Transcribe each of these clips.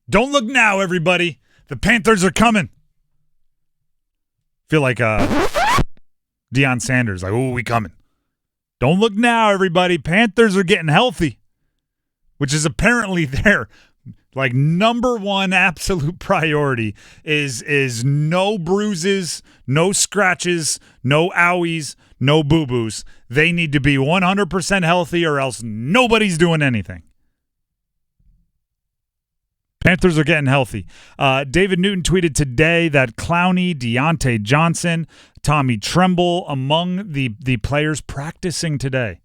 Don't look now, everybody. The Panthers are coming. Feel like Deion Sanders, like, oh, we coming. Don't look now, everybody. Panthers are getting healthy, which is apparently their like number one absolute priority is no bruises, no scratches, no owies, no boo-boos. They need to be 100% healthy or else nobody's doing anything. Panthers are getting healthy. David Newton tweeted today that Clowney, Deontay Johnson, Tommy Tremble among the players practicing today.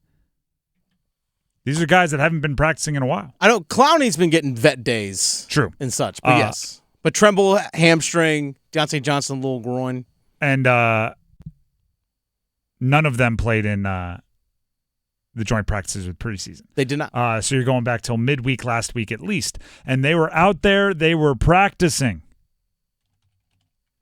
These are guys that haven't been practicing in a while. I know Clowney's been getting vet days. True. And such, but yes. But Tremble, hamstring, Deontay Johnson, little groin. And none of them played in the joint practices with preseason. They did not. So you're going back till midweek last week at least. And they were out there. They were practicing.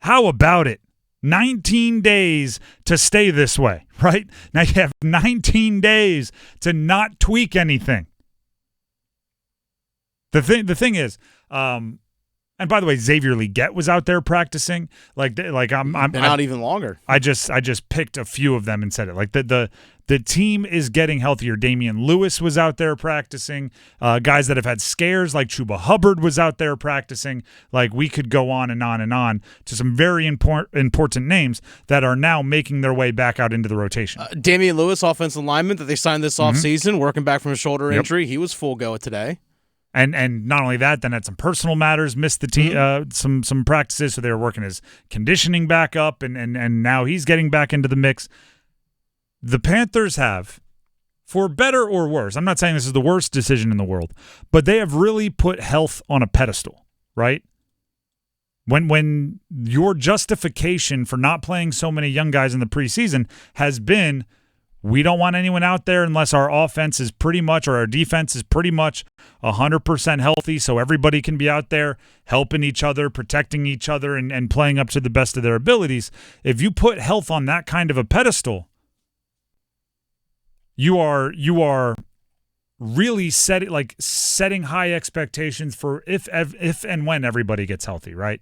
How about it? 19 days to stay this way, right? Now you have 19 days to not tweak anything. The thing is, and by the way, Xavier Legette was out there practicing. I'm been out even longer. I just picked a few of them and said it. Like the team is getting healthier. Damen Lewis was out there practicing. Guys that have had scares like Chuba Hubbard was out there practicing. Like we could go on and on and on to some very important names that are now making their way back out into the rotation. Damen Lewis, offensive lineman that they signed this offseason, working back from a shoulder injury. He was full go today. And not only that, then had some personal matters, missed the team, some practices, so they were working his conditioning back up, and now he's getting back into the mix. The Panthers have, for better or worse, I'm not saying this is the worst decision in the world, but they have really put health on a pedestal, right? When your justification for not playing so many young guys in the preseason has been, we don't want anyone out there unless our offense is pretty much, or our defense is pretty much 100% healthy, so everybody can be out there helping each other, protecting each other, and playing up to the best of their abilities. If you put health on that kind of a pedestal, you are really setting high expectations for if and when everybody gets healthy, right?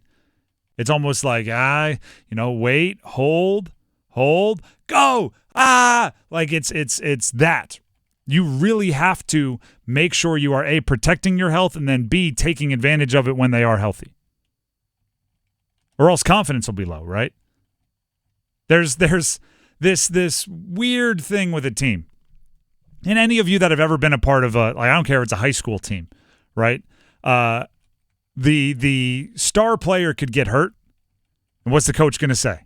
It's almost like wait, hold, go, like it's that. You really have to make sure you are A, protecting your health, and then B, taking advantage of it when they are healthy. Or else confidence will be low, right? There's this weird thing with a team. And any of you that have ever been a part of I don't care if it's a high school team, right? The star player could get hurt. And what's the coach going to say?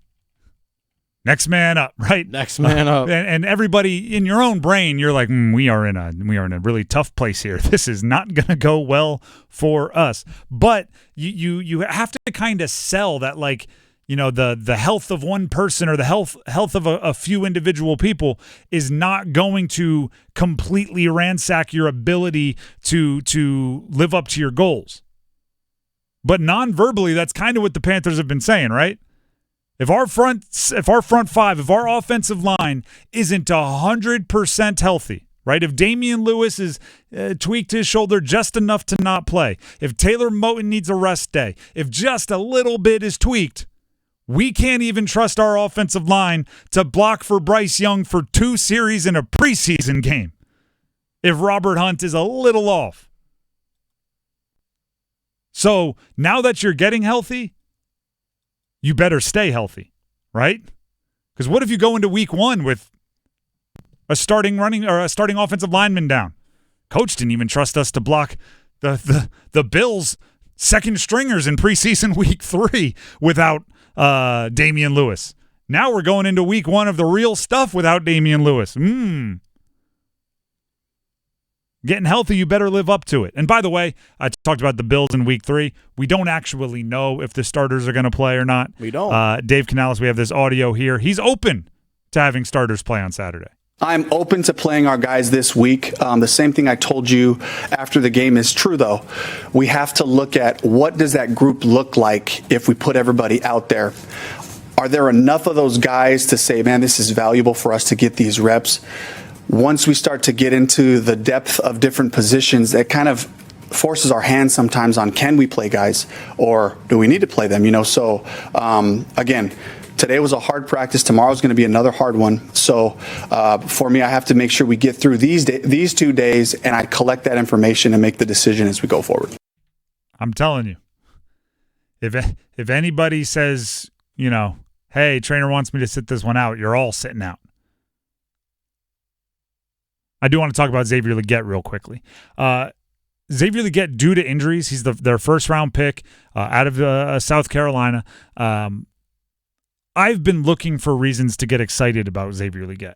Next man up, right? Next man up. And everybody in your own brain, you're like, we are in a really tough place here. This is not going to go well for us. But you have to kind of sell that, like, the health of one person or the health of a few individual people is not going to completely ransack your ability to live up to your goals. But non-verbally, that's kind of what the Panthers have been saying, right? If our front five, if our offensive line isn't 100% healthy, right? If Damen Lewis is tweaked his shoulder just enough to not play, if Taylor Moton needs a rest day, if just a little bit is tweaked, we can't even trust our offensive line to block for Bryce Young for 2 series in a preseason game if Robert Hunt is a little off. So now that you're getting healthy, you better stay healthy, right? Because what if you go into week 1 with a starting offensive lineman down? Coach didn't even trust us to block the Bills' second stringers in preseason week 3 without Damen Lewis. Now we're going into week 1 of the real stuff without Damen Lewis. Getting healthy, you better live up to it. And by the way, I talked about the Bills in week 3. We don't actually know if the starters are going to play or not. We don't. Dave Canales, we have this audio here. He's open to having starters play on Saturday. I'm open to playing our guys this week. The same thing I told you after the game is true, though. We have to look at what does that group look like if we put everybody out there. Are there enough of those guys to say, man, this is valuable for us to get these reps? Once we start to get into the depth of different positions, that kind of forces our hands sometimes on, can we play guys or do we need to play them? So again, today was a hard practice. Tomorrow's going to be another hard one. So for me, I have to make sure we get through these 2 days and I collect that information and make the decision as we go forward. I'm telling you, if anybody says, hey, trainer wants me to sit this one out, you're all sitting out. I do want to talk about Xavier Legette real quickly. Xavier Legette, due to injuries, he's their first-round pick out of South Carolina. I've been looking for reasons to get excited about Xavier Legette.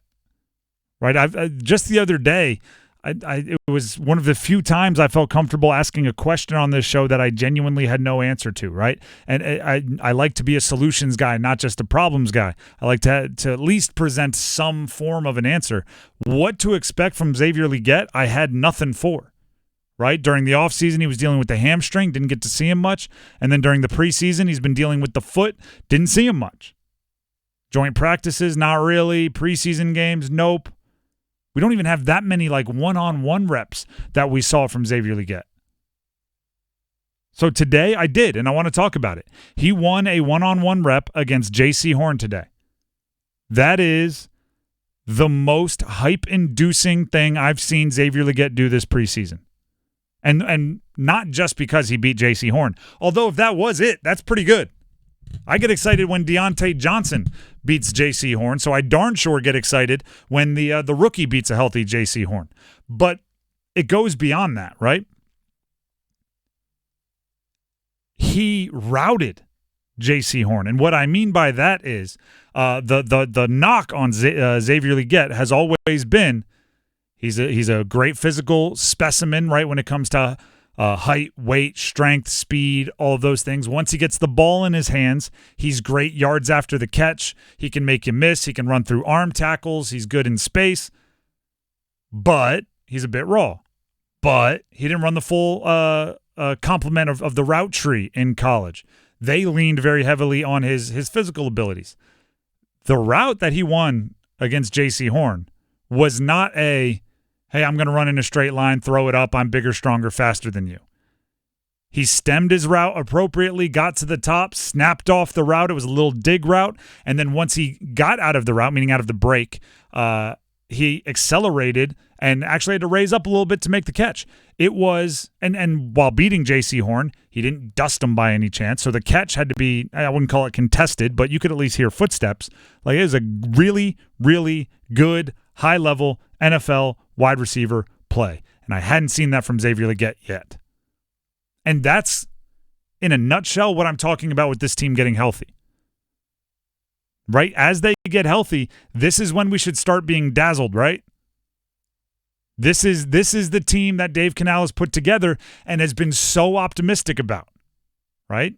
Right? Just the other day, it was one of the few times I felt comfortable asking a question on this show that I genuinely had no answer to, right? And I like to be a solutions guy, not just a problems guy. I like to at least present some form of an answer. What to expect from Xavier Legette, I had nothing for, right? During the offseason, he was dealing with the hamstring, didn't get to see him much. And then during the preseason, he's been dealing with the foot, didn't see him much. Joint practices, not really. Preseason games, nope. We don't even have that many one-on-one reps that we saw from Xavier Legette. So today I did, and I want to talk about it. He won a one-on-one rep against J.C. Horn today. That is the most hype-inducing thing I've seen Xavier Legette do this preseason. And not just because he beat J.C. Horn. Although if that was it, that's pretty good. I get excited when Deontay Johnson beats J.C. Horn, so I darn sure get excited when the rookie beats a healthy J.C. Horn. But it goes beyond that, right? He routed J.C. Horn, and what I mean by that is the knock on Xavier Legette has always been he's a great physical specimen, right, when it comes to height, weight, strength, speed, all of those things. Once he gets the ball in his hands, he's great yards after the catch. He can make you miss. He can run through arm tackles. He's good in space. But he's a bit raw. But he didn't run the full complement of the route tree in college. They leaned very heavily on his physical abilities. The route that he won against J.C. Horn was not hey, I'm going to run in a straight line, throw it up, I'm bigger, stronger, faster than you. He stemmed his route appropriately, got to the top, snapped off the route. It was a little dig route. And then once he got out of the route, meaning out of the break, he accelerated and actually had to raise up a little bit to make the catch. It was, and while beating J.C. Horn, he didn't dust him by any chance. So the catch had to be, I wouldn't call it contested, but you could at least hear footsteps. It was a really, really good, high-level NFL wide receiver play. And I hadn't seen that from Xavier Legette yet. And that's, in a nutshell, what I'm talking about with this team getting healthy. Right? As they get healthy, this is when we should start being dazzled, right? This is the team that Dave Canales put together and has been so optimistic about, right?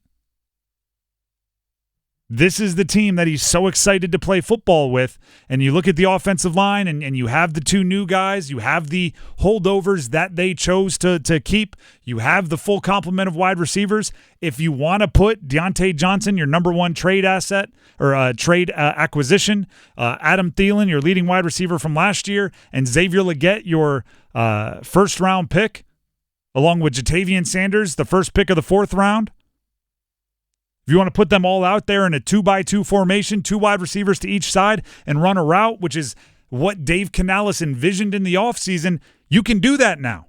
This is the team that he's so excited to play football with. And you look at the offensive line and you have the two new guys. You have the holdovers that they chose to keep. You have the full complement of wide receivers. If you want to put Deontay Johnson, your number one trade asset or trade acquisition, Adam Thielen, your leading wide receiver from last year, and Xavier Legette, your first-round pick, along with Jadeveon Sanders, the first pick of the fourth round, if you want to put them all out there in a 2x2 formation, two wide receivers to each side, and run a route, which is what Dave Canales envisioned in the offseason, you can do that now.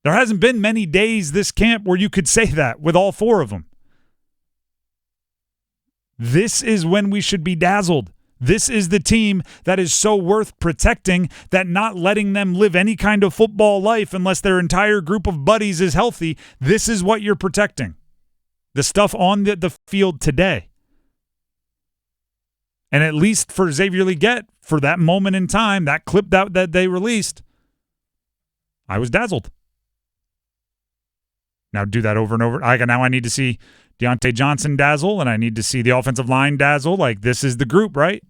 There hasn't been many days this camp where you could say that with all four of them. This is when we should be dazzled. This is the team that is so worth protecting that not letting them live any kind of football life unless their entire group of buddies is healthy, this is what you're protecting. The stuff on the field today. And at least for Xavier Legette, for that moment in time, that clip that they released, I was dazzled. Now do that over and over. Now I need to see Deontay Johnson dazzle, and I need to see the offensive line dazzle. This is the group, right?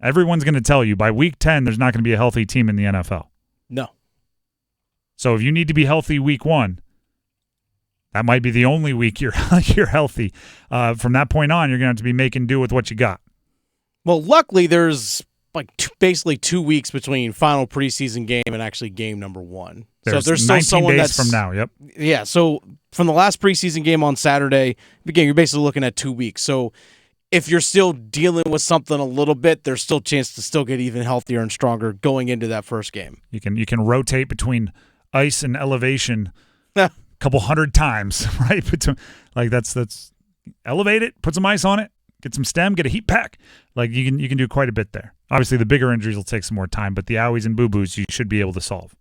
Everyone's going to tell you by week 10, there's not going to be a healthy team in the NFL. No. So if you need to be healthy week 1, that might be the only week you're healthy. From that point on, you're going to have to be making do with what you got. Well, luckily there's basically 2 weeks between final preseason game and actually game number 1. There's so if there's still 19 someone days that's from now. Yep. Yeah. So from the last preseason game on Saturday, again, you're basically looking at 2 weeks. So if you're still dealing with something a little bit, there's still a chance to still get even healthier and stronger going into that first game. You can rotate between ice and elevation a couple hundred times, right? That's elevate it, put some ice on it, get some stem, get a heat pack. Like you can do quite a bit there. Obviously, the bigger injuries will take some more time, but the owies and boo-boos you should be able to solve.